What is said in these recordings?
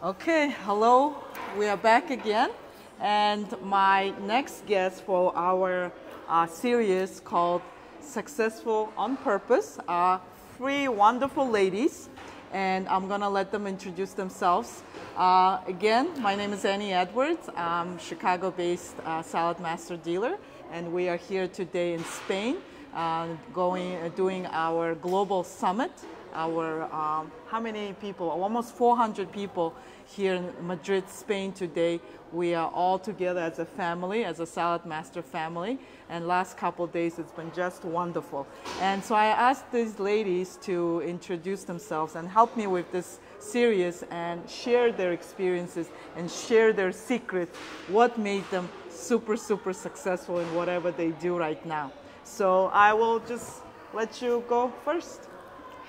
Okay, hello. We are back again, and my next guest for our series called Successful on Purpose are three wonderful ladies, and I'm gonna let them introduce themselves. Again, my name is Annie Edwards. I'm Chicago-based salad master dealer, and we are here today in Spain, doing our global summit. How many people? Almost 400 people here in Madrid, Spain today. We are all together as a family, as a salad master family, and last couple of days it's been just wonderful. And so I asked these ladies to introduce themselves and help me with this series and share their experiences and share their secrets, what made them super successful in whatever they do right now. So I will just let you go first.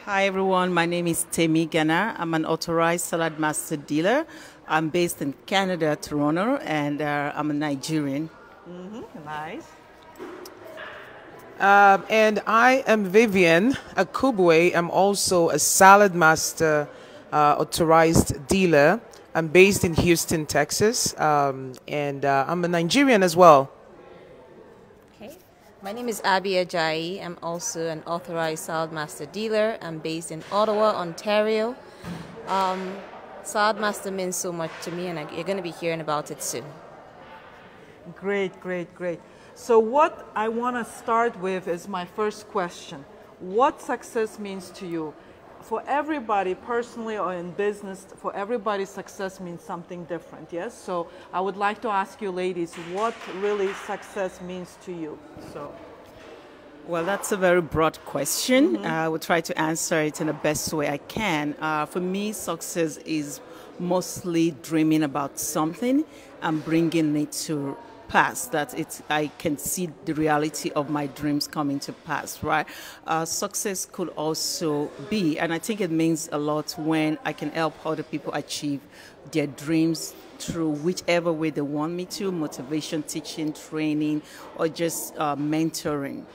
Hi everyone, my name is Temitope Ganna. I'm an authorized salad master dealer. I'm based in Canada, Toronto, and I'm a Nigerian. Nice. And I am Vivien Akubue. I'm also a salad master authorized dealer. I'm based in Houston, Texas, and I'm a Nigerian as well. My name is Ajayi Ajayi. I'm also an authorized salad master dealer. I'm based in Ottawa, Ontario. Salad master means so much to me, and you're going to be hearing about it soon. Great. So what I want to start with is my first question. What success means to you? For everybody, personally or in business, for everybody, success means something different, yes? So I would like to ask you ladies, what really success means to you? Well, that's a very broad question. I will try to answer it in the best way I can. For me, success is mostly dreaming about something and bringing it to pass, I can see the reality of my dreams coming to pass, right? Success could also be, and I think it means a lot when I can help other people achieve their dreams through whichever way they want me to, motivation, teaching, training, or just mentoring.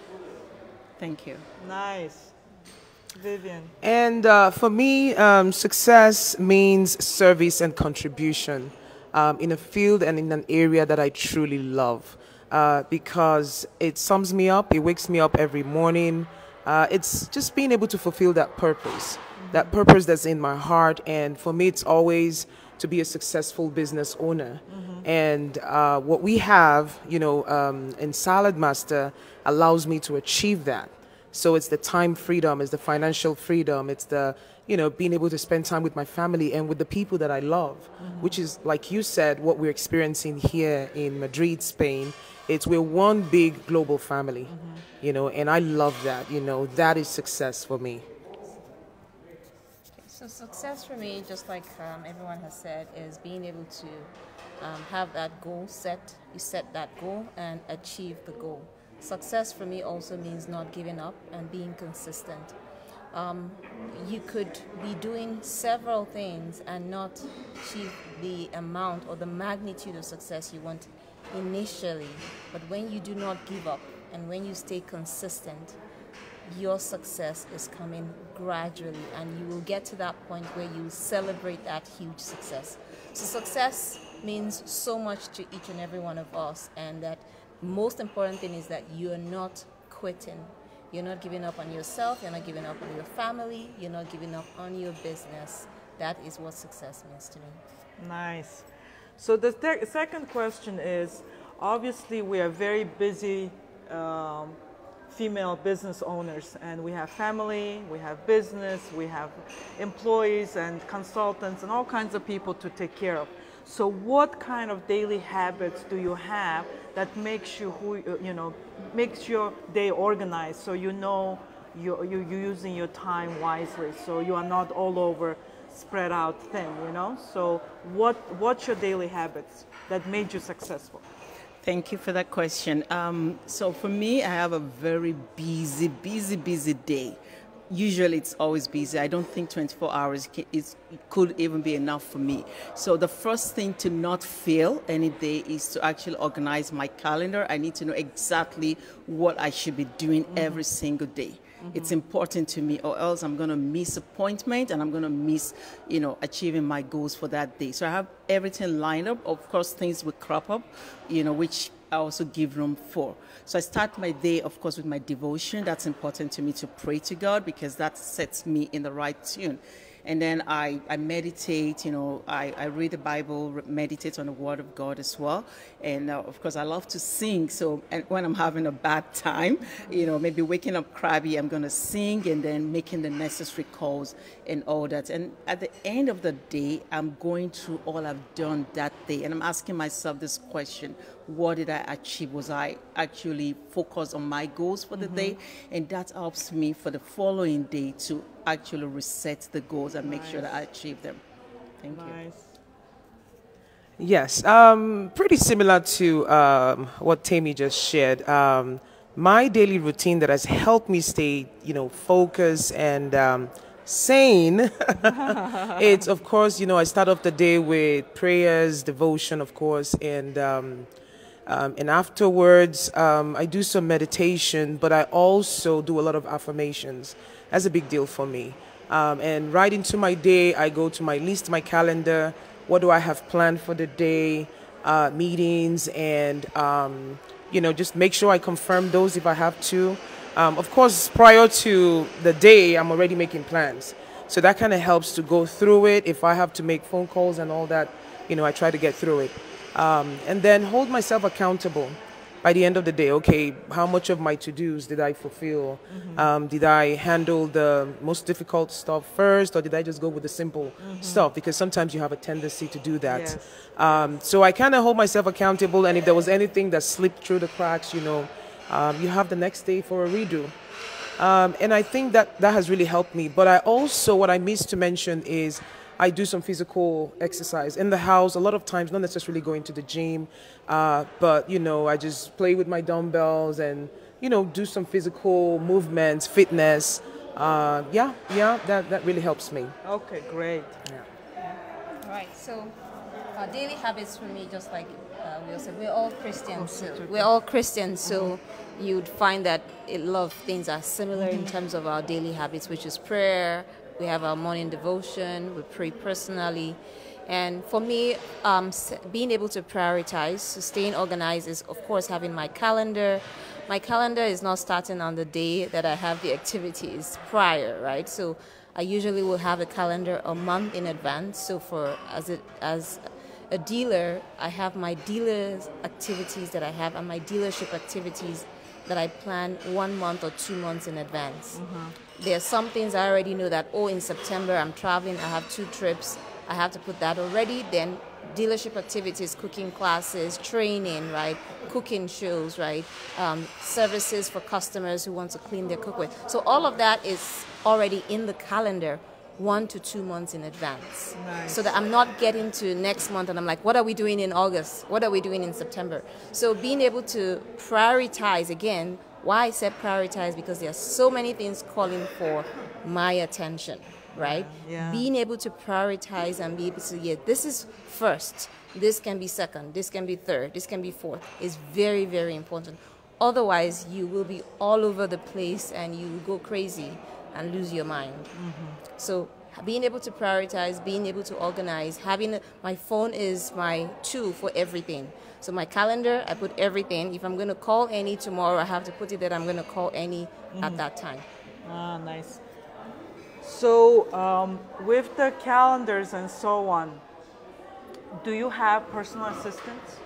Thank you. Nice. Vivien. And for me, success means service and contribution. In a field and in an area that I truly love, because it sums me up, it wakes me up every morning. It's just being able to fulfill that purpose that's in my heart. And for me, it's always to be a successful business owner. And what we have, in Salad Master allows me to achieve that. So it's the time freedom, it's the financial freedom, it's the being able to spend time with my family and with the people that I love, which is, like you said, what we're experiencing here in Madrid, Spain. We're one big global family, and I love that. That is success for me. So success for me, just like everyone has said, is being able to have that goal set. You set that goal and achieve the goal. Success for me also means not giving up and being consistent. You could be doing several things and not achieve the amount or the magnitude of success you want initially. But when you do not give up and when you stay consistent, your success is coming gradually, and you will get to that point where you celebrate that huge success. So success means so much to each and every one of us, and that most important thing is that you're not quitting. You're not giving up on yourself, you're not giving up on your family, you're not giving up on your business. That is what success means to me. Nice. So the second question is, obviously we are very busy female business owners, and we have family, we have business, we have employees and consultants and all kinds of people to take care of. So what kind of daily habits do you have that makes you makes your day organized, so you're using your time wisely, so you are not all over spread out thin, So what's your daily habits that made you successful? Thank you for that question. So for me, I have a very busy day. Usually it's always busy. I don't think 24 hours could even be enough for me. So the first thing to not fail any day is to actually organize my calendar. I need to know exactly what I should be doing every single day. It's important to me, or else I'm going to miss appointment and I'm going to miss, achieving my goals for that day. So I have everything lined up. Of course, things will crop up, which I also give room for. So I start my day, of course, with my devotion. That's important to me, to pray to God, because that sets me in the right tune. And then I meditate, I read the Bible, meditate on the Word of God as well. And of course, I love to sing. So when I'm having a bad time, maybe waking up crabby, I'm going to sing and then making the necessary calls and all that. And at the end of the day, I'm going through all I've done that day. And I'm asking myself this question: what did I achieve? Was I actually focused on my goals for the day? And that helps me for the following day to actually reset the goals and make sure that I achieve them. Thank you. Yes, pretty similar to what Tammy just shared. My daily routine that has helped me stay, focused and sane. It's, of course, I start off the day with prayers, devotion, of course, and afterwards I do some meditation, but I also do a lot of affirmations. That's a big deal for me. And right into my day, I go to my list, my calendar. What do I have planned for the day? Meetings, and just make sure I confirm those if I have to. Of course, prior to the day, I'm already making plans. So that kind of helps to go through it. If I have to make phone calls and all that, I try to get through it. And then hold myself accountable by the end of the day. Okay, how much of my to-dos did I fulfill? Did I handle the most difficult stuff first, or did I just go with the simple stuff? Because sometimes you have a tendency to do that. Yes. So I kind of hold myself accountable, and if there was anything that slipped through the cracks, you have the next day for a redo. And I think that has really helped me. But I also, what I missed to mention is, I do some physical exercise in the house, a lot of times, not necessarily going to the gym, but, I just play with my dumbbells and, do some physical movements, fitness. That really helps me. Okay, great. Yeah. All right, so daily habits for me, just like we said, we're all Christians. So you'd find that a lot of things are similar in terms of our daily habits, which is prayer. We have our morning devotion. We pray personally. And for me, being able to prioritize, so staying organized is, of course, having my calendar. My calendar is not starting on the day that I have the activities prior, right? So I usually will have a calendar a month in advance. So as a dealer, I have my dealer's activities that I have and my dealership activities that I plan 1 month or 2 months in advance. There are some things I already know that, in September I'm traveling, I have 2 trips, I have to put that already. Then dealership activities, cooking classes, training, right? Cooking shows, right? Services for customers who want to clean their cookware. So all of that is already in the calendar 1 to 2 months in advance. Nice. So that I'm not getting to next month and I'm like, what are we doing in August? What are we doing in September? So being able to prioritize, again, why I said prioritize, because there are so many things calling for my attention, right? Yeah. Being able to prioritize and be able to, this is first, this can be second, this can be third, this can be fourth, is very, very important. Otherwise, you will be all over the place and you will go crazy and lose your mind. So being able to prioritize, being able to organize, my phone is my tool for everything. So my calendar, I put everything. If I'm going to call any tomorrow, I have to put it that I'm going to call any at that time. Ah, nice. So with the calendars and so on, do you have personal assistants?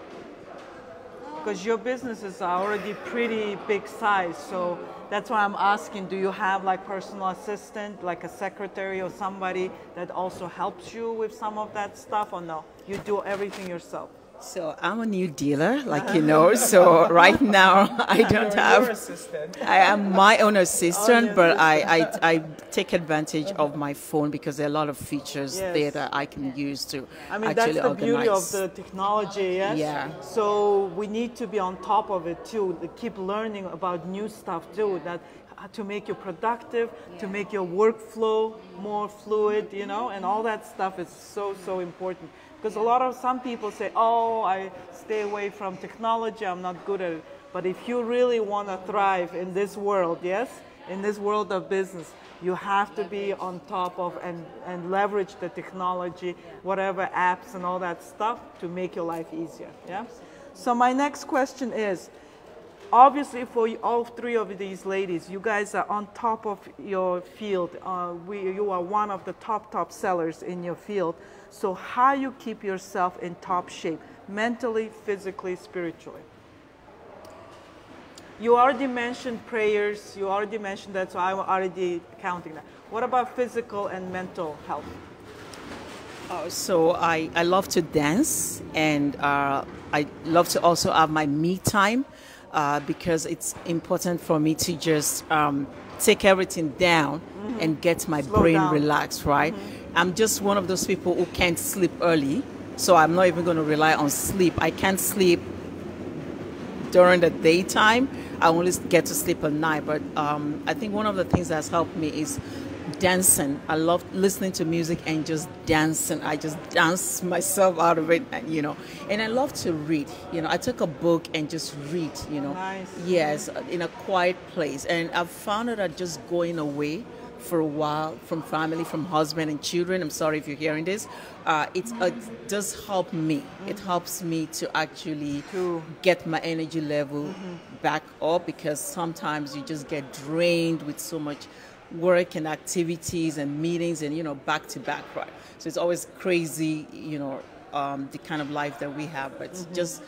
Because your business is already pretty big size, so that's why I'm asking, do you have like personal assistant, like a secretary or somebody that also helps you with some of that stuff, or no? You do everything yourself? So I'm a new dealer, like you know, so right now I don't have, I am my own assistant, but I take advantage of my phone because there are a lot of features there that I can use to actually that's the organize. beauty of the technology, yes? Yeah. So we need to be on top of it too, to keep learning about new stuff too, that to make you productive, to make your workflow more fluid, and all that stuff is so important. Because some people say, I stay away from technology, I'm not good at it. But if you really want to thrive in this world, yes, in this world of business, you have to be on top of and leverage the technology, whatever apps and all that stuff to make your life easier. Yeah. So my next question is, obviously for all three of these ladies, you guys are on top of your field. You are one of the top sellers in your field. So how you keep yourself in top shape, mentally, physically, spiritually? You already mentioned prayers. You already mentioned that, so I'm already counting that. What about physical and mental health? So I love to dance, and I love to also have my me time because it's important for me to just take everything down and get my brain relaxed, right? I'm just one of those people who can't sleep early, so I'm not even going to rely on sleep. I can't sleep during the daytime. I only get to sleep at night. But I think one of the things that's helped me is dancing. I love listening to music and just dancing. I just dance myself out of it, you know. And I love to read. You know, I took a book and just read, you know. Nice. Yes, in a quiet place. And I've found that just going away for a while from family, from husband and children. I'm sorry if you're hearing this. It does help me. It helps me to actually get my energy level back up, because sometimes you just get drained with so much work and activities and meetings and, you know, back to back, right? So it's always crazy, you know, the kind of life that we have. But just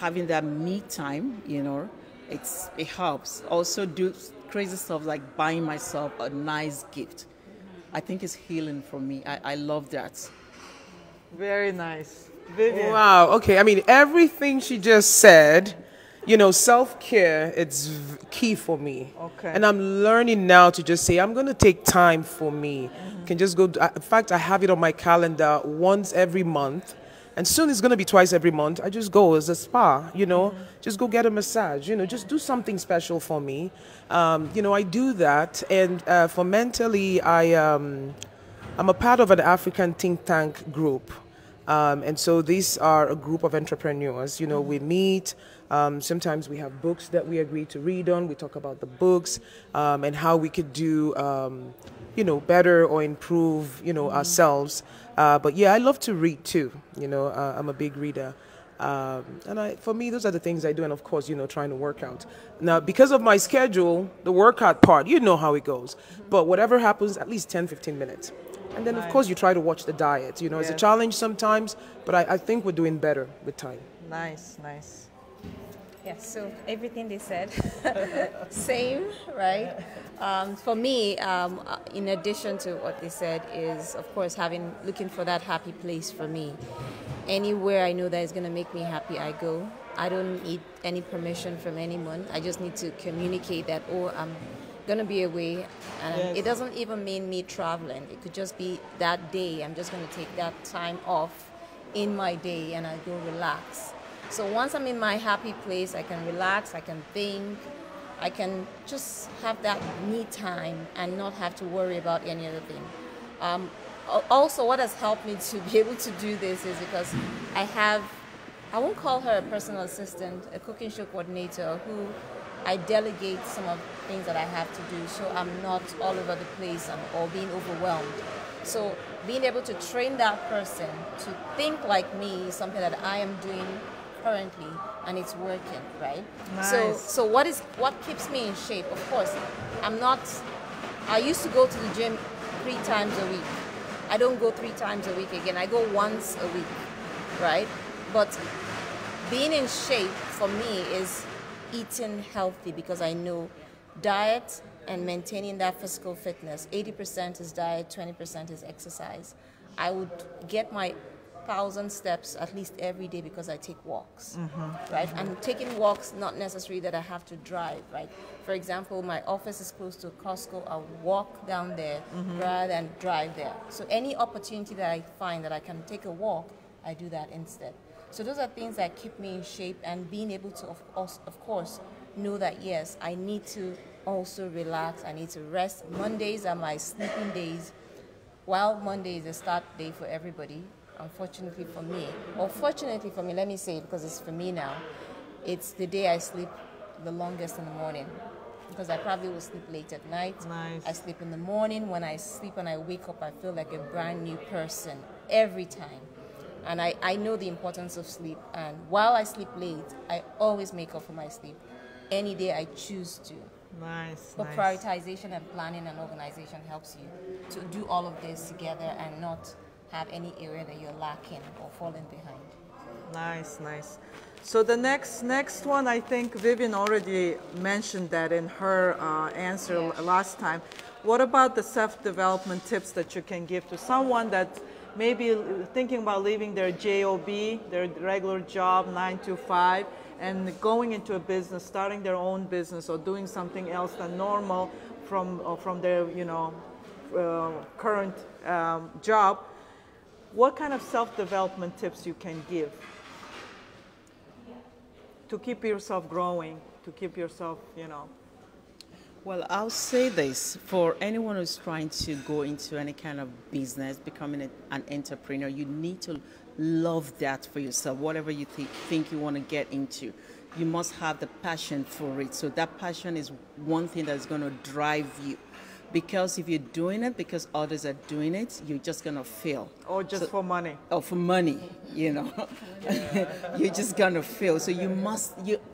having that me time, you know, it helps. Also do crazy stuff like buying myself a nice gift. I think it's healing for me. I love that. Very nice. Vivien. Wow. Okay. I mean, everything she just said, you know, self-care, it's key for me. Okay. And I'm learning now to just say, I'm going to take time for me. Can just go. In fact, I have it on my calendar once every month. And soon it's going to be twice every month. I just go as a spa, you know, just go get a massage, you know, just do something special for me. You know, I do that. And for mentally, I'm a part of an African think tank group. And so these are a group of entrepreneurs. You know, we meet. Sometimes we have books that we agree to read on. We talk about the books and how we could do, you know, better or improve, you know, ourselves. But yeah, I love to read too. You know, I'm a big reader. And for me, those are the things I do. And of course, you know, trying to work out. Now, because of my schedule, the workout part, you know how it goes. But whatever happens, at least 10, 15 minutes. And then, of course, you try to watch the diet. You know, it's a challenge sometimes, but I think we're doing better with time. Nice, nice. Yes, so everything they said, same, right? For me, in addition to what they said, is of course looking for that happy place for me. Anywhere I know that is going to make me happy, I go. I don't need any permission from anyone. I just need to communicate that, oh, I'm going to be away. And it doesn't even mean me traveling. It could just be that day. I'm just going to take that time off in my day and I go relax. So once I'm in my happy place, I can relax, I can think, I can just have that me time and not have to worry about any other thing. Also, what has helped me to be able to do this is because I won't call her a personal assistant, a cooking show coordinator who I delegate some of the things that I have to do, so I'm not all over the place or being overwhelmed. So being able to train that person to think like me is something that I am doing currently, and it's working, right? Nice. So what keeps me in shape? Of course, I used to go to the gym 3 times a week. I don't go 3 times a week again. I go once a week, right? But being in shape for me is eating healthy, because I know diet and maintaining that physical fitness, 80% is diet, 20% is exercise. I would get my 1,000 steps at least every day because I take walks, right? And taking walks, not necessarily that I have to drive, right? For example, my office is close to Costco. I'll walk down there rather than drive there. So any opportunity that I find that I can take a walk, I do that instead. So those are things that keep me in shape, and being able to, of course, know that, yes, I need to also relax. I need to rest. Mondays are my sleeping days. While Monday is a start day for everybody, unfortunately for me, or fortunately for me, let me say it because it's for me now, it's the day I sleep the longest in the morning. because I probably will sleep late at night. Nice. I sleep in the morning. When I sleep and I wake up, I feel like a brand new person every time. And I know the importance of sleep. And while I sleep late, I always make up for my sleep any day I choose to. Nice. But prioritization and planning and organization helps you to do all of this together and not have any area that you're lacking or falling behind. Nice, nice. So the next one, I think Vivien already mentioned that in her answer last time. What about the self-development tips that you can give to someone that maybe thinking about leaving their job, their regular job, 9 to 5, and going into a business, starting their own business or doing something else than normal from their current job? What kind of self-development tips you can give to keep yourself growing, to keep yourself, Well, I'll say this, for anyone who's trying to go into any kind of business, becoming an entrepreneur, you need to love that for yourself, whatever you think you want to get into. You must have the passion for it. So that passion is one thing that's going to drive you. Because if you're doing it because others are doing it, you're just going to fail. Or just for money. Or for money, You're just going to fail. So you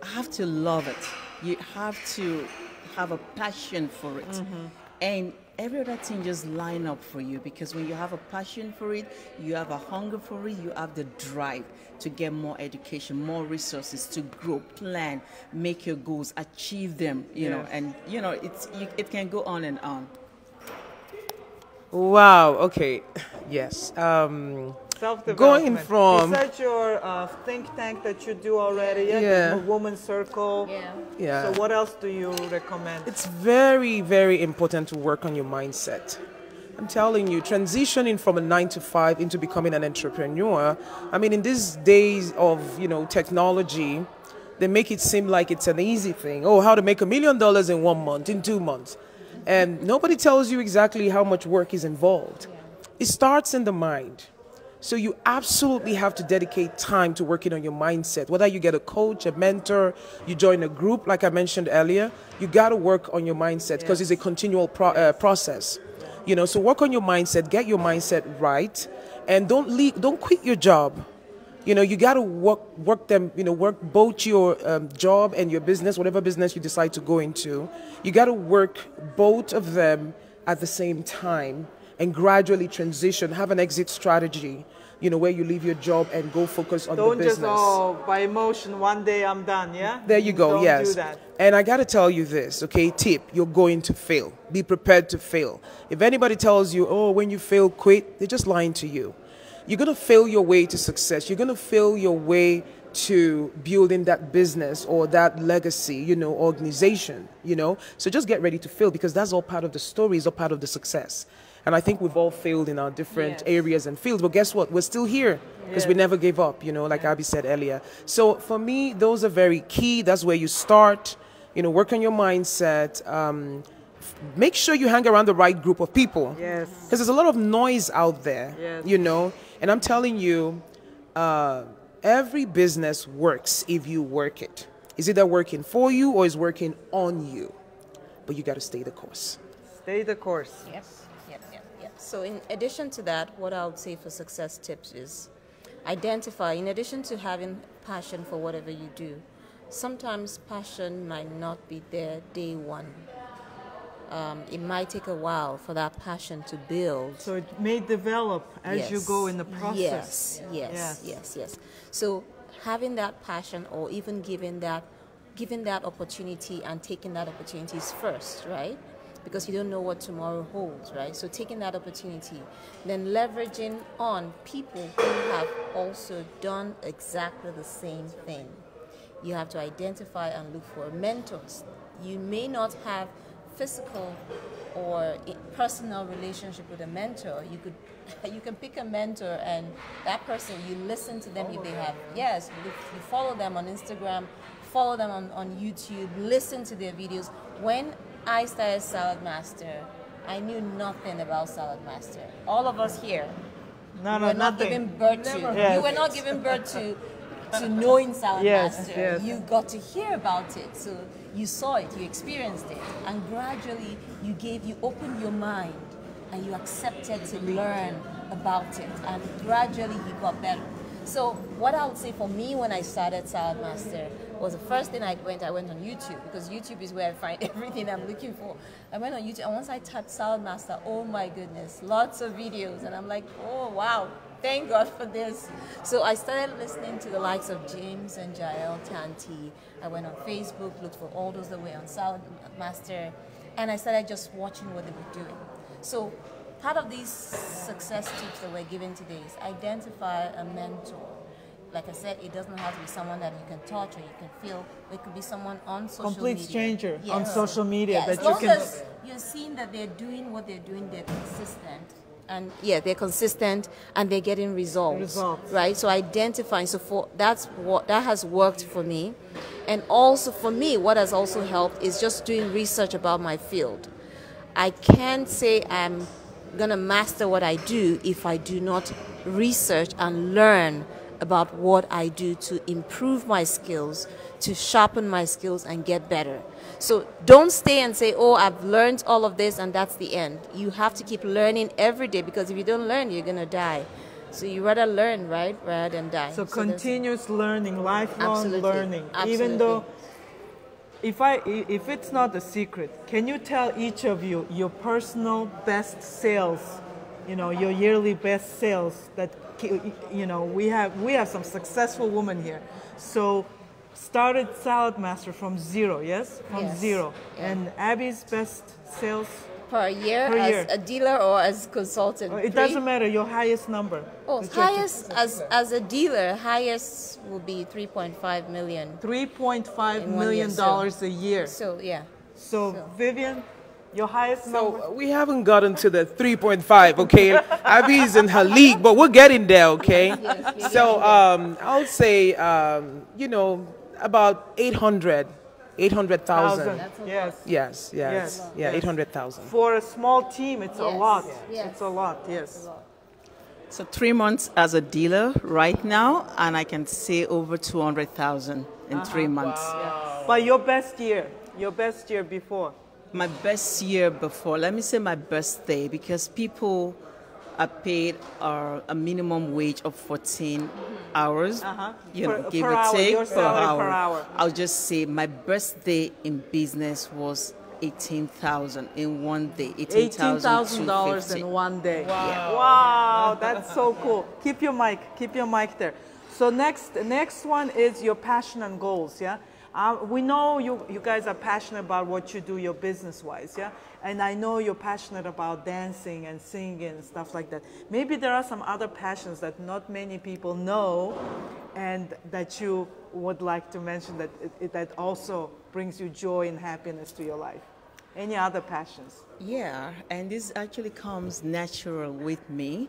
have to love it. You have to have a passion for it. Mm-hmm. And every other thing just line up for you, because when you have a passion for it, you have a hunger for it, you have the drive to get more education, more resources, to grow, plan, make your goals, achieve them, and it can go on and on. Wow, okay. Yes. Going from... Besides your think tank that you do already, the Women's Circle. Yeah. So what else do you recommend? It's very, very important to work on your mindset. I'm telling you, transitioning from a 9 to 5 into becoming an entrepreneur, I mean, in these days of, technology, they make it seem like it's an easy thing. Oh, how to make $1 million in 1 month, in 2 months. And nobody tells you exactly how much work is involved. It starts in the mind. So you absolutely have to dedicate time to working on your mindset. Whether you get a coach, a mentor, you join a group, like I mentioned earlier, you got to work on your mindset because it's a continual process. So work on your mindset, get your mindset right, and don't quit your job. You got to work both your job and your business, whatever business you decide to go into. You got to work both of them at the same time and gradually transition, have an exit strategy, where you leave your job and go focus on the business. Don't just, by emotion, one day I'm done, yeah? There you go, Don't do that. And I got to tell you this, okay, tip, you're going to fail. Be prepared to fail. If anybody tells you, oh, when you fail, quit, they're just lying to you. You're going to fail your way to success. You're going to fail your way to building that business or that legacy, organization, So just get ready to fail, because that's all part of the story, is all part of the success. And I think we've all failed in our different areas and fields. But guess what? We're still here because we never gave up, like Abby said earlier. So for me, those are very key. That's where you start, work on your mindset. Make sure you hang around the right group of people. Yes. Because there's a lot of noise out there, And I'm telling you, every business works if you work it. It's either working for you or it's working on you. But you got to stay the course. Stay the course. Yes. So in addition to that, what I would say for success tips is identify, in addition to having passion for whatever you do, sometimes passion might not be there day one. It might take a while for that passion to build. So it may develop as you go in the process. Yes. So having that passion, or even giving that opportunity and taking that opportunity is first, right? Because you don't know what tomorrow holds, right? So taking that opportunity, then leveraging on people who have also done exactly the same thing. You have to identify and look for mentors. You may not have physical or personal relationship with a mentor. You can pick a mentor, and that person, you listen to them if they have, you follow them on Instagram, follow them on YouTube, listen to their videos. When I started Salad Master, I knew nothing about Salad Master. All of us here were not giving birth to. You were not giving birth to knowing Salad Master. You got to hear about it. So you saw it, you experienced it, and gradually you opened your mind and you accepted to learn about it, and gradually you got better. So what I would say for me when I started Salad Master was the first thing I went on YouTube, because YouTube is where I find everything I'm looking for. I went on YouTube, and once I typed Salad Master, oh my goodness, lots of videos, and I'm like, oh wow, thank God for this. So I started listening to the likes of James and Jael Tanti. I went on Facebook, looked for all those that were on Salad Master, and I started just watching what they were doing. So part of these success tips that we're giving today is identify a mentor. Like I said, it doesn't have to be someone that you can touch or you can feel. It could be someone on social media. Complete stranger on Yes. social media Yeah, that as you long can. as you're seeing that they're doing what they're doing, they're consistent. And yeah, they're consistent and they're getting results. Right? So identifying, that has worked for me. And also for me, what has also helped is just doing research about my field. I can't say I'm going to master what I do if I do not research and learn about what I do to improve my skills, to sharpen my skills and get better. So don't stay and say, oh, I've learned all of this and that's the end. You have to keep learning every day, because if you don't learn, you're going to die. So you rather learn, right, rather than die. So continuous learning, lifelong Absolutely. learning. Absolutely. Even though, if it's not a secret, can you tell each of you your personal best sales, your yearly best sales that, we have some successful women here. So started Salad Master from zero, yes? From Yes. zero. Yeah. And Abby's best sales? per year Per as year. a dealer or as consultant? It doesn't matter, your highest number. Oh, It's your- highest as a dealer, highest will be 3.5 million. $3.5 In 1 year, million so- a year. So yeah. So, Vivien, your highest number? So we haven't gotten to the 3.5, okay? Abby's in her league, but we're getting there, okay? Yes, So I'll say, about 800,000. Yes. Yes, Yes, yeah, yes. 800,000. For a small team, it's a Yes, lot. yes. It's a lot, yes. So 3 months as a dealer right now, and I can say over 200,000 in 3 months. But your best year before. My best year before, let me say my best day, because people are paid a minimum wage of 14 hours, give Per or hour, take, your salary per hour. I'll just say my best day in business was 18,000 in one day. $18,000 in one day. Wow, that's so cool. Keep your mic there. So next one is your passion and goals, yeah? We know you guys are passionate about what you do, your business-wise, yeah? And I know you're passionate about dancing and singing and stuff like that. Maybe there are some other passions that not many people know and that you would like to mention that also brings you joy and happiness to your life. Any other passions? Yeah, and this actually comes natural with me.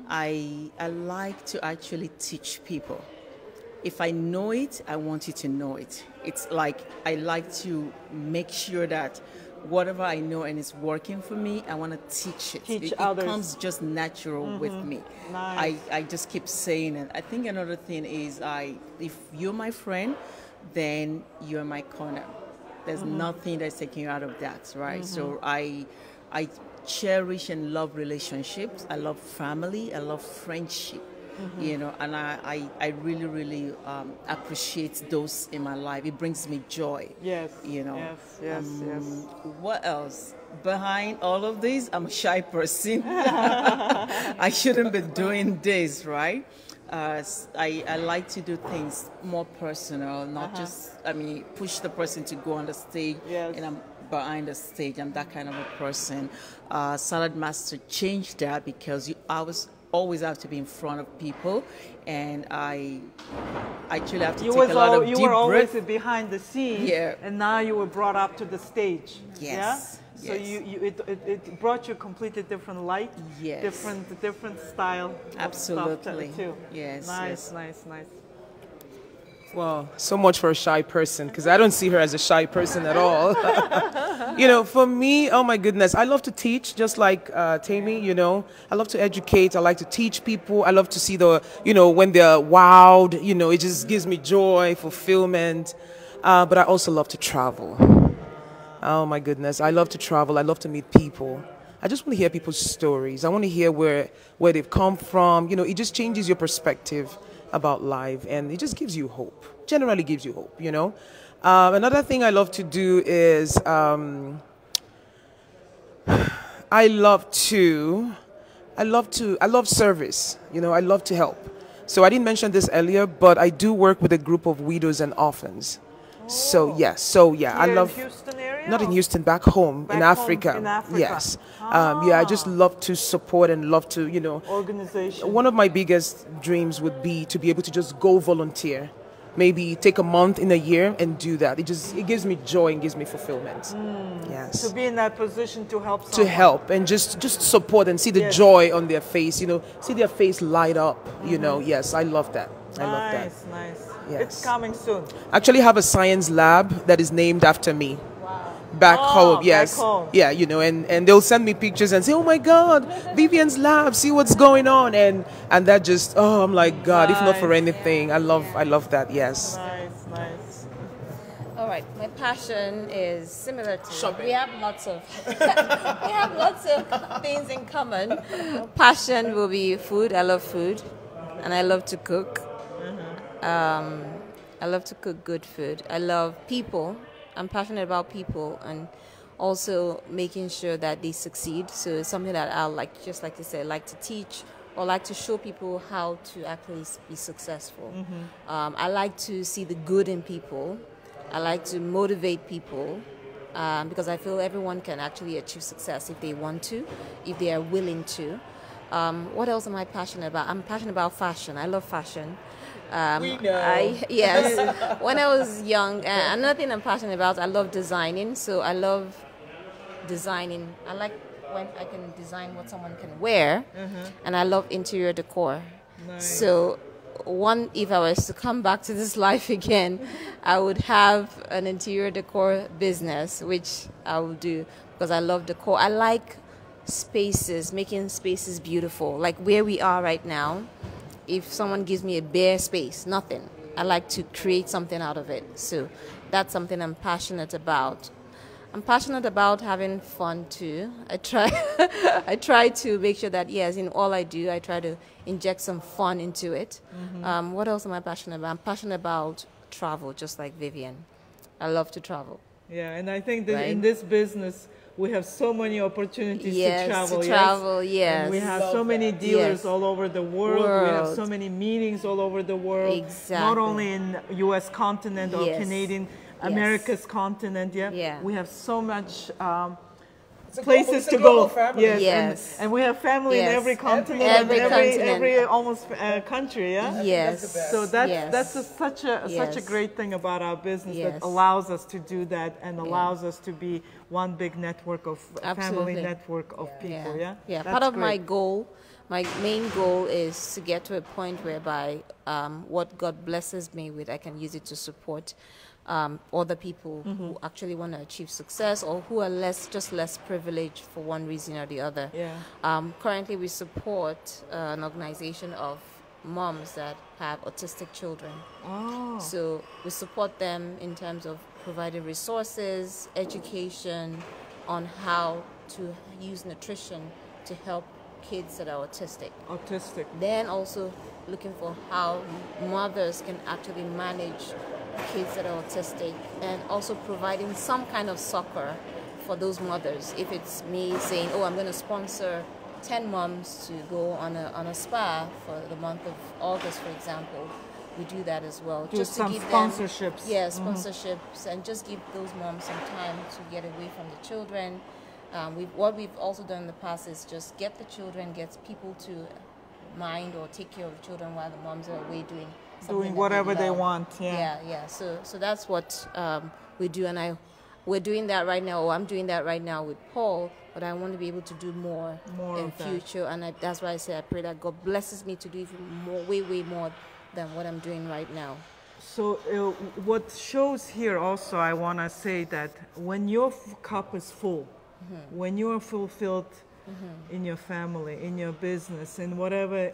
I like to actually teach people. If I know it, I want you to know it. It's like I like to make sure that whatever I know and it's working for me, I want to teach it. Teach it others. comes just natural with me. Nice. I just keep saying it. I think another thing is if you're my friend, then you're my corner. There's nothing that's taking you out of that, right? So I cherish and love relationships. I love family. I love friendship. And I really, really appreciate those in my life. It brings me joy. Yes. Yes. What else? Behind all of this, I'm a shy person. I shouldn't be doing this, right? I like to do things more personal, not just, push the person to go on the stage and I'm behind the stage. I'm that kind of a person. Salad Master changed that because always have to be in front of people, and I actually have to take a lot of deep breath. You were always behind the scenes, Yeah. and now you were brought up to the stage. Yes. Yeah? So it brought you a completely different light, Yes. different style. Absolutely. Of stuff too. Yes. Nice. Well, so much for a shy person, because I don't see her as a shy person at all. For me, oh my goodness, I love to teach, just like Tammy, I love to educate. I like to teach people. I love to see when they're wowed, it just gives me joy, fulfillment. But I also love to travel. Oh my goodness, I love to travel. I love to meet people. I just want to hear people's stories. I want to hear where they've come from. You know, it just changes your perspective about life, and it just gives you hope. Generally gives you hope, you know. Another thing I love to do is I love service. You know, I love to help. So I didn't mention this earlier, but I do work with a group of widows and orphans. So yes, I love. In Houston area? Not in Houston, back home in Africa. In Africa. Yes. Yeah, I just love to support and love to, you know. Organization. One of my biggest dreams would be to be able to just go volunteer. Maybe take a month in a year and do that. It gives me joy and gives me fulfillment. Yes. To be in that position to help someone. To help and just support and see the joy on their face, you know, see their face light up, you know. Yes, I love that. I love that. Nice. Yes. It's coming soon. Actually have a science lab that is named after me. Wow. Back home, yes. Back home. Yeah, you know, and they'll send me pictures and say, oh my God, Vivien's lab, see what's going on. And that just, oh, I'm like, God, if not for anything, I love that, yes. Nice. All right, my passion is similar to Shopping. We have lots of things in common. Passion will be food. I love food, and I love to cook. I love to cook good food. I love people. I'm passionate about people and also making sure that they succeed. So it's something that I like, just like you said, like to teach or like to show people how to actually be successful. I like to see the good in people. I like to motivate people because I feel everyone can actually achieve success if they want to, if they are willing to. What else am I passionate about? I'm passionate about fashion. I love fashion. We know. Yes. When I was young, another thing I'm passionate about, I love designing. So I love designing. I like when I can design what someone can wear, and I love interior decor. Nice. So if I was to come back to this life again, I would have an interior decor business, which I will do because I love decor. I like spaces, making spaces beautiful, like where we are right now. If someone gives me a bare space, nothing, I like to create something out of it. So that's something I'm passionate about. I'm passionate about having fun too. I try to make sure that, yes, in all I do, I try to inject some fun into it. What else am I passionate about? I'm passionate about travel, just like Vivien. I love to travel. Yeah, and I think that in this business, we have so many opportunities to travel. Yes. And we have so many dealers all over the world. We have so many meetings all over the world. Exactly. Not only in U.S. continent or Canadian, America's continent. Yeah. We have so much places to go. Yes. And we have family in every continent, every almost country. Yeah. Yes. So that's such a great thing about our business that allows us to do that and allows us to be one big network of family network of people. Yeah. Part of my goal, my main goal is to get to a point whereby what God blesses me with, I can use it to support other people who actually want to achieve success or who are less privileged for one reason or the other. Currently, we support an organization of moms that have autistic children. So we support them in terms of providing resources, education on how to use nutrition to help kids that are autistic. Then also looking for how mothers can actually manage kids that are autistic, and also providing some kind of succor for those mothers. If it's me saying, oh, I'm going to sponsor 10 moms to go on a spa for the month of August, for example, we do that as well. Just to give sponsorships. Them, sponsorships, and just give those moms some time to get away from the children. What we've also done in the past is just get the children, get people to mind or take care of the children while the moms are away doing whatever they want. So that's what we do, and we're doing that right now, or I'm doing that right now with Paul, but I want to be able to do more in future, and that's why I say I pray that God blesses me to do even more, way more than what I'm doing right now. So what shows here also, I want to say that when your cup is full, when you are fulfilled in your family, in your business, in whatever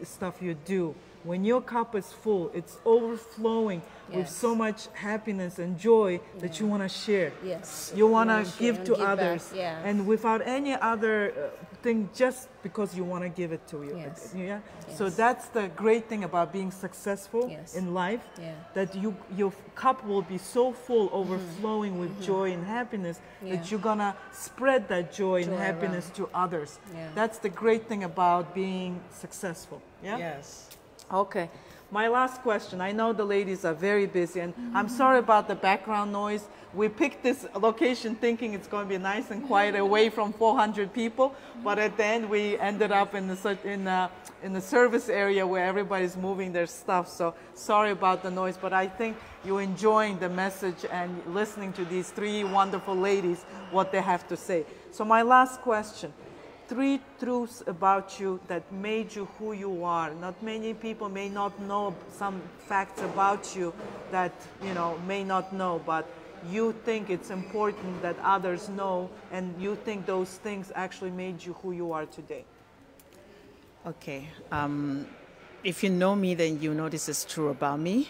stuff you do. When your cup is full, it's overflowing with so much happiness and joy that you want to share. Yes. You want to give to others. Back. Yeah. And without any other thing, just because you want to give it to you. Yes. Yeah? Yes. So that's the great thing about being successful in life, that your cup will be so full, overflowing with joy and happiness, that you're going to spread that joy and happiness to others. Yeah. That's the great thing about being successful. Yeah? Yes. Okay. My last question. I know the ladies are very busy, and I'm sorry about the background noise. We picked this location thinking it's going to be nice and quiet away from 400 people, but at the end we ended up in the service area where everybody's moving their stuff. So sorry about the noise, but I think you're enjoying the message and listening to these three wonderful ladies, what they have to say. So my last question. 3 truths about you that made you who you are. Not many people may not know some facts about you that, may not know, but you think it's important that others know, and you think those things actually made you who you are today. Okay. If you know me, then you know this is true about me.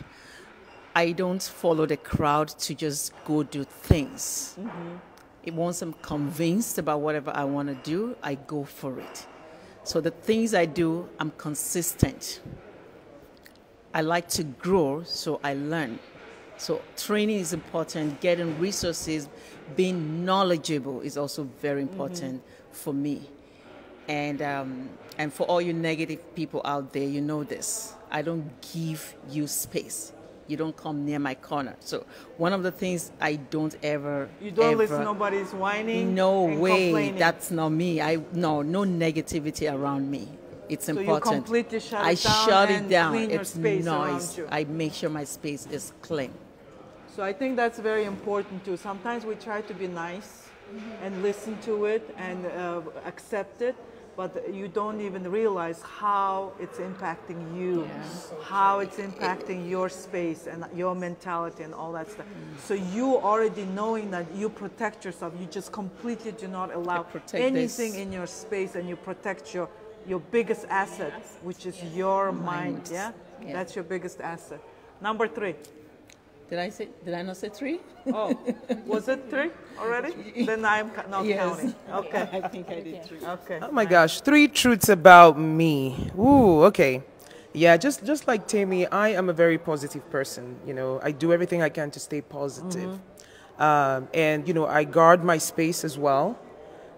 I don't follow the crowd to just go do things. Once I'm convinced about whatever I want to do, I go for it. So the things I do, I'm consistent. I like to grow, so I learn. So training is important. Getting resources, being knowledgeable is also very important for me. And for all you negative people out there, you know this. I don't give you space. You don't come near my corner. So one of the things I don't ever... You don't listen to nobody's whining? No way. Complaining. That's not me. No negativity around me. It's important. So you completely shut it down. I shut it down. Clean your it's space noise. around you. I make sure my space is clean. So I think that's very important too. Sometimes we try to be nice and listen to it and accept it, but you don't even realize how it's impacting you, how it's impacting your space and your mentality and all that stuff. So you already knowing that you protect yourself, you just completely do not allow anything in your space, and you protect your biggest asset, which is your mind. Yeah? That's your biggest asset. Number 3. Did I not say 3? Oh, was it 3 already? Then I'm not counting. Okay. I think I did 3. Okay. Oh my gosh, 3 truths about me. Ooh, okay. Yeah, just like Tammy, I am a very positive person. I do everything I can to stay positive. And I guard my space as well,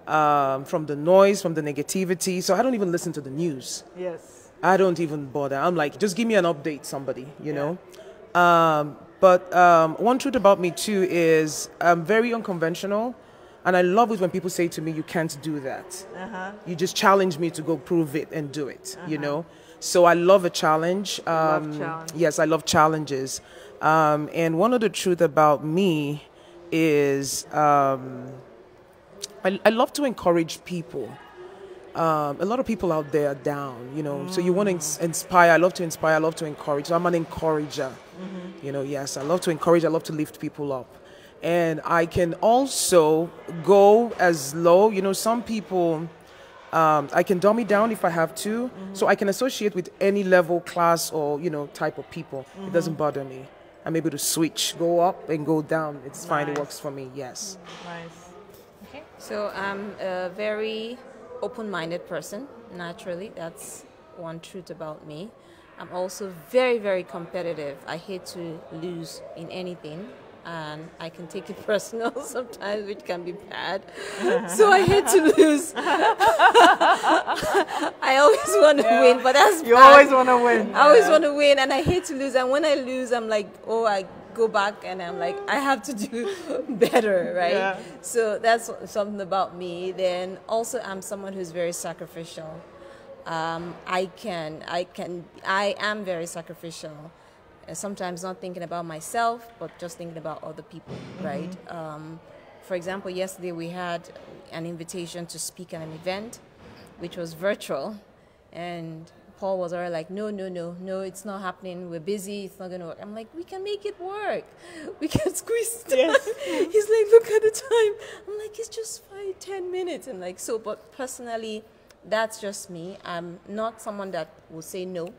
from the noise, from the negativity. So I don't even listen to the news. Yes. I don't even bother. I'm like, just give me an update, somebody, know. But one truth about me too is I'm very unconventional, and I love it when people say to me, you can't do that. You just challenge me to go prove it and do it, So I love a challenge. Yes, I love challenges. And one of the truth about me is I love to encourage people. A lot of people out there are down, so you want to inspire. I love to inspire. I love to encourage. So I'm an encourager. Yes, I love to encourage. I love to lift people up. And I can also go as low. Some people, I can dumb it down if I have to. So I can associate with any level, class, or, type of people. It doesn't bother me. I'm able to switch, go up and go down. It's fine. It works for me. Yes. Nice. Okay. So I'm a very open-minded person, naturally. That's one truth about me. I'm also very, very competitive. I hate to lose in anything, and I can take it personal sometimes, which can be bad. So I hate to lose. I always want to win, but that's You bad. always want to win. I always want to win, and I hate to lose. And when I lose, I'm like, I go back and I'm like, I have to do better, right? Yeah. So that's something about me. Then also, I'm someone who's very sacrificial. I am very sacrificial. Sometimes not thinking about myself, but just thinking about other people, right? For example, yesterday we had an invitation to speak at an event, which was virtual, and Paul was already like, no, no, no, no, it's not happening. We're busy. It's not going to work. I'm like, we can make it work. We can squeeze it. Yes. He's like, look at the time. I'm like, it's just 5-10 minutes. And like, so, but personally, that's just me. I'm not someone that will say no.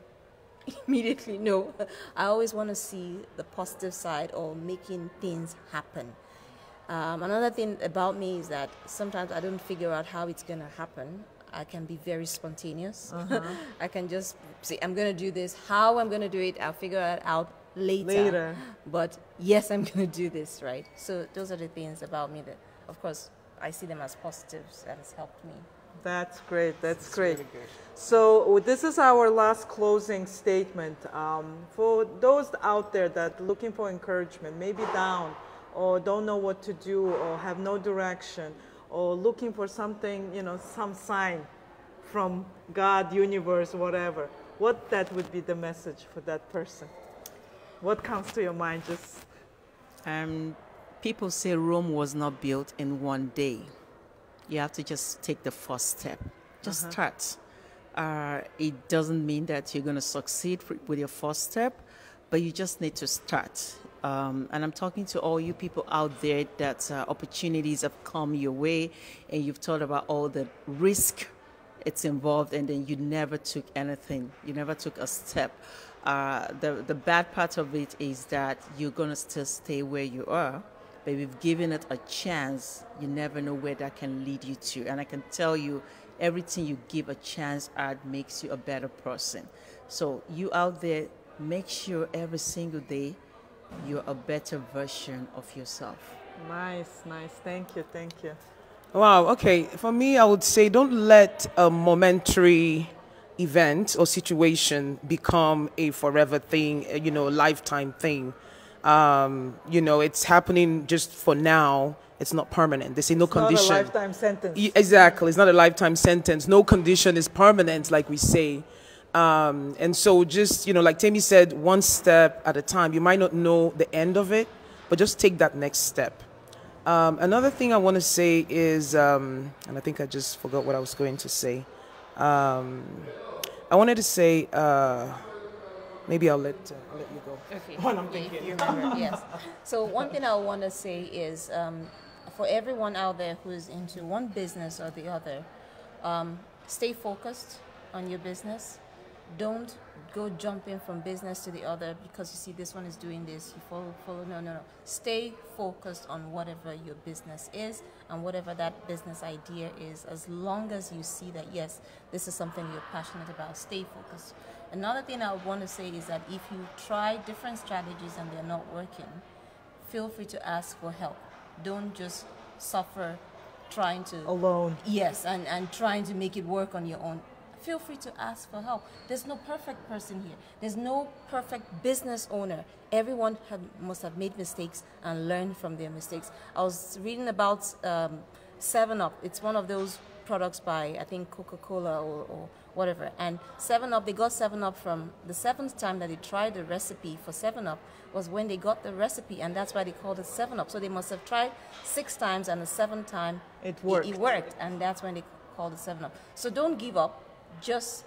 Immediately, no. I always want to see the positive side or making things happen. Another thing about me is that sometimes I don't figure out how it's going to happen. I can be very spontaneous. I can just say, I'm going to do this. How I'm going to do it, I'll figure it out later. But yes, I'm going to do this, right? So those are the things about me that, of course, I see them as positives that has helped me. That's great. That's great. Really good. So this is our last closing statement. For those out there that looking for encouragement, maybe down or don't know what to do or have no direction or looking for something, you know, some sign from God, universe, whatever, what that would be the message for that person? What comes to your mind? Just people say Rome was not built in one day. You have to just take the first step. Just start. It doesn't mean that you're going to succeed with your first step, but you just need to start. And I'm talking to all you people out there that opportunities have come your way and you've thought about all the risk it's involved and then you never took anything. You never took a step. The bad part of it is that you're going to still stay where you are. But if you've given it a chance, you never know where that can lead you to. And I can tell you, everything you give a chance at makes you a better person. So you out there, make sure every single day you're a better version of yourself. Nice, nice. Thank you, thank you. Wow, okay. For me, I would say don't let a momentary event or situation become a forever thing, you know, a lifetime thing. You know, it's happening just for now. It's not permanent. They say no condition. It's not a lifetime sentence. Exactly. It's not a lifetime sentence. No condition is permanent, like we say. And so just, you know, like Temi said, one step at a time. You might not know the end of it, but just take that next step. Another thing I want to say is, and I think I just forgot what I was going to say. I wanted to say, maybe I'll let you go. Okay. When I'm thinking. You remember, yes. So one thing I want to say is, for everyone out there who is into one business or the other, stay focused on your business. Don't go jumping from business to the other because you see this one is doing this. You follow. No, no, no. Stay focused on whatever your business is and whatever that business idea is. As long as you see that, yes, this is something you're passionate about, stay focused. Another thing I want to say is that if you try different strategies and they're not working, feel free to ask for help. Don't just suffer trying to... alone. Yes, and trying to make it work on your own. Feel free to ask for help. There's no perfect person here. There's no perfect business owner. Everyone must have made mistakes and learned from their mistakes. I was reading about 7-Up. It's one of those products by, I think, Coca-Cola or whatever. And 7-Up, they got 7-Up from the 7th time that they tried the recipe for 7-Up was when they got the recipe, and that's why they called it 7-Up. So they must have tried 6 times, and the 7th time it worked. It worked, and that's when they called it 7-Up. So don't give up. Just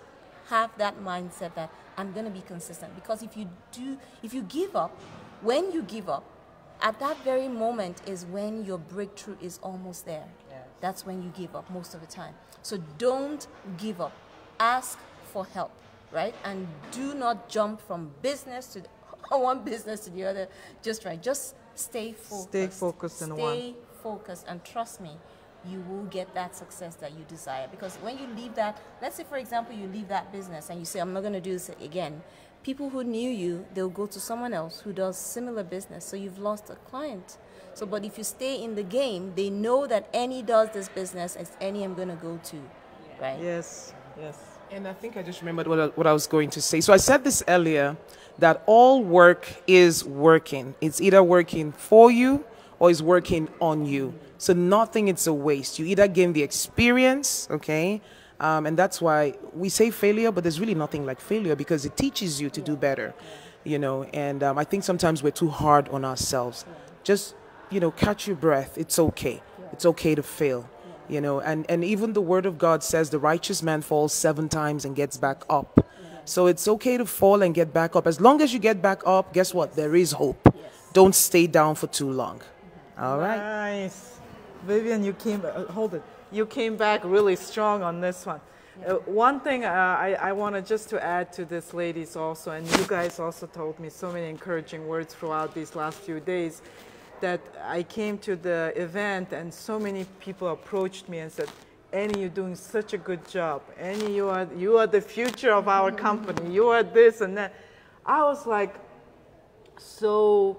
have that mindset that I'm going to be consistent. Because if you give up, when you give up, at that very moment is when your breakthrough is almost there. Yes. That's when you give up most of the time. So don't give up. Ask for help, right? And do not jump from business to one business to the other. Just stay focused. Stay focused in one. Stay focused, and trust me, you will get that success that you desire. Because when you leave that, let's say for example you leave that business and you say, I'm not going to do this again, people who knew you, they'll go to someone else who does similar business, so you've lost a client. So but if you stay in the game, they know that Annie does this business, it's Annie I'm going to go to, right? Yes, yes. And I think I just remembered what I was going to say. So I said this earlier, that all work is working. It's either working for you or it's working on you. So nothing is a waste. You either gain the experience, okay? And that's why we say failure, but there's really nothing like failure because it teaches you to do better, you know? And I think sometimes we're too hard on ourselves. Just, you know, catch your breath. It's okay. It's okay to fail, you know? And even the word of God says the righteous man falls 7 times and gets back up. So it's okay to fall and get back up. As long as you get back up, guess what? There is hope. Don't stay down for too long. All right. Nice. Vivien, you came, hold it. You came back really strong on this one. One thing I wanted just to add to this, ladies, also, and you guys also told me so many encouraging words throughout these last few days, that I came to the event and so many people approached me and said, Annie, you're doing such a good job. Annie, you are the future of our company. You are this and that. I was like so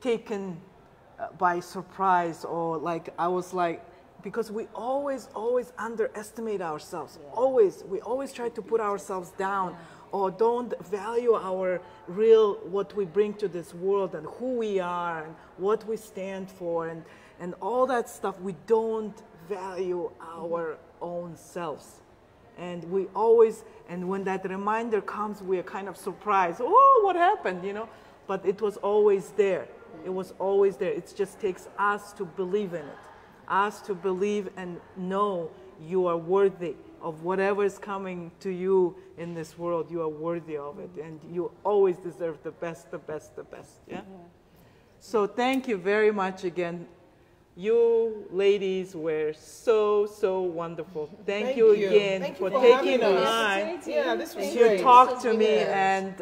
taken by surprise, or like I was like, because we always underestimate ourselves. We always try to put ourselves down, or don't value our real, what we bring to this world and who we are and what we stand for and all that stuff. We don't value our own selves. And we always, and when that reminder comes, we are kind of surprised. Oh, what happened, you know? But it was always there. It was always there. It just takes us to believe in it. Us to believe and know you are worthy of whatever is coming to you in this world. You are worthy of it, and you always deserve the best, the best, the best. Yeah? So thank you very much again. You ladies were so wonderful. Thank you again for taking the time to talk to me, and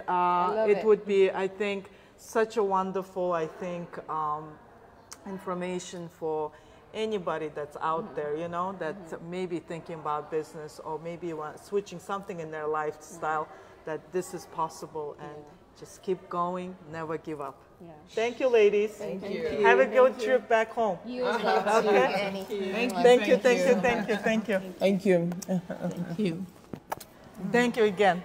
it would be, I think, such a wonderful, information for anybody that's out there, you know, that may be thinking about business or maybe switching something in their lifestyle, that this is possible, and just keep going, never give up. Thank you, ladies. Thank you. Have a good trip back home. You as well. Okay. Thank you. Thank you again.